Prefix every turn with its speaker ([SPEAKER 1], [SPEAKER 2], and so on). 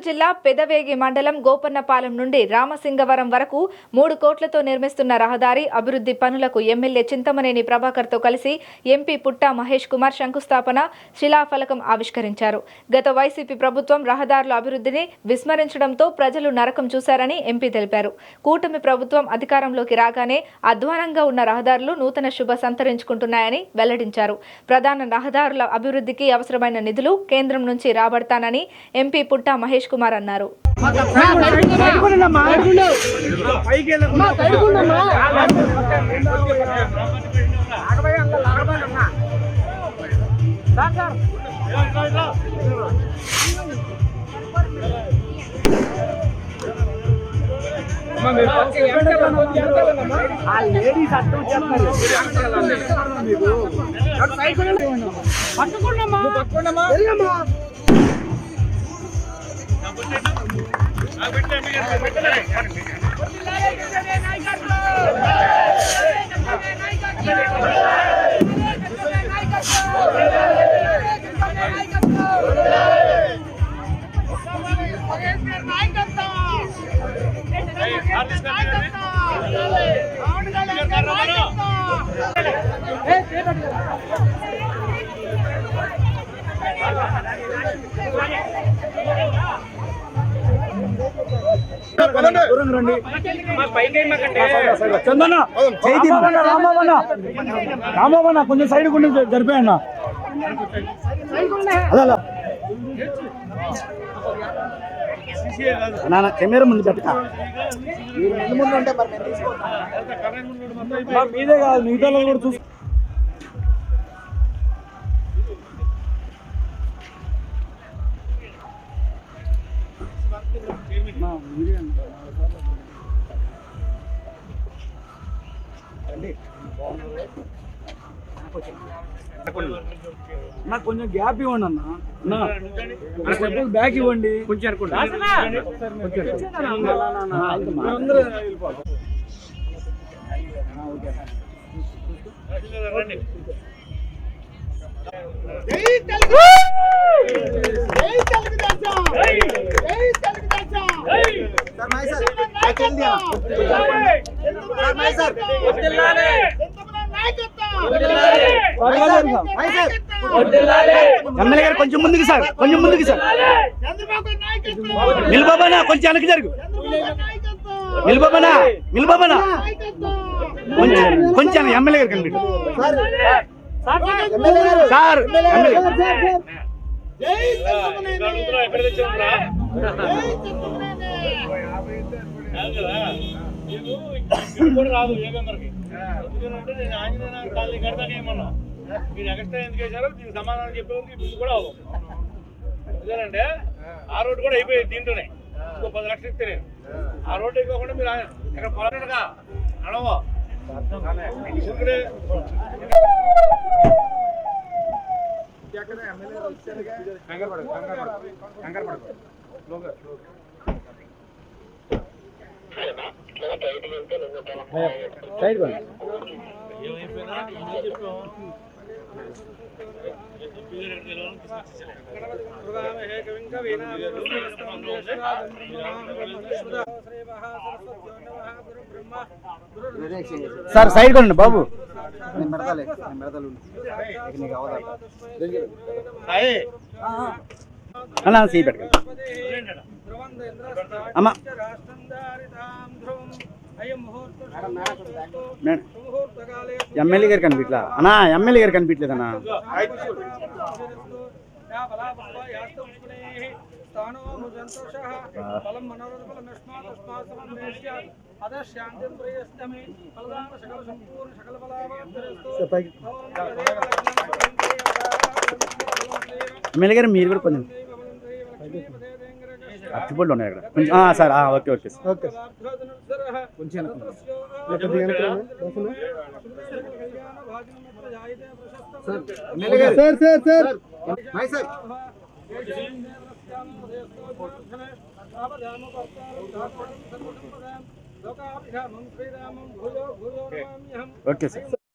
[SPEAKER 1] జిల్లా పెదవేగి మండలం గోపన్నపాలెం నుండి రామసింగవరం వరకు 3 కోట్లతో నిర్మిస్తున్న రహదారి అభివృద్ధి పనులకు ఎమ్మెల్యే చింతమనేని ప్రభాకర్తో కలిసి ఎంపీ పుట్టా మహేష్ కుమార్ శంకుస్థాపన శిలాఫలకం ఆవిష్కరించారు. గత వైసీపీ ప్రభుత్వం రహదారుల అభివృద్ధిని విస్మరించడంతో ప్రజలు నరకం చూశారని ఎంపీ తెలిపారు. కూటమి ప్రభుత్వం అధికారంలోకి రాగానే అధ్వానంగా ఉన్న రహదారులు నూతన శుభ సంతరించుకుంటున్నాయని వెల్లడించారు. ప్రధాన రహదారుల అభివృద్ధికి అవసరమైన నిధులు కేంద్రం నుంచి రాబడతానని ఎంపీ పుట్టా మహేష్ కుమార్ అన్నారు.
[SPEAKER 2] రామవన్న కొంచెం సైడ్ కొంచెం జరిపాయన్న అలా నాన్న కెమెరా ముందు పెట్టక మీదే కాదు మిగతా కూడా చూసి నాకు కొంచెం గ్యాప్ ఇవ్వండి అన్న బ్యాక్ ఇవ్వండి కొంచెం ఎమ్మెల్యే గారు కొంచెం ముందుకు సార్ నిలబాబానా కొంచెం వెనక్కి జరుగు నిలబాబానా కొంచెం ఎమ్మెల్యే గారు కనిపెట్టు సార్
[SPEAKER 3] రాదు ఏకందరికి ఎందుకంటే నేను ఆంజనేయ కాలనీ కడతానేమన్నా మీరు ఎక్స్ట్రా ఎందుకు వేశారో దీనికి సమాధానం చెప్పేవారికి ఇప్పుడు కూడా అవ్వదు. ఎందుకంటే ఆ రోడ్డు కూడా అయిపోయింది దీంట్లోనే ఇంకో 10 లక్షలు ఇస్తే నేను ఆ రోడ్డు అయిపోకుండా మీరు ఎక్కడ పొలగా నడవ
[SPEAKER 2] సార్ సైడ్ కొనండి బాబు అన్నా సీ పెట్టండి అమ్మా ఎమ్మెల్యే గారు కనిపించలా అన్నా ఎమ్మెల్యే గారు కనిపించలేదన్నా ఎమ్మెల్యే గారు మీరు కూడా కొంచెం అచ్చిపళ్ళు ఉన్నాయి అక్కడ కొంచెం sir okay okay sir okay కొంచెం ఓకే సార్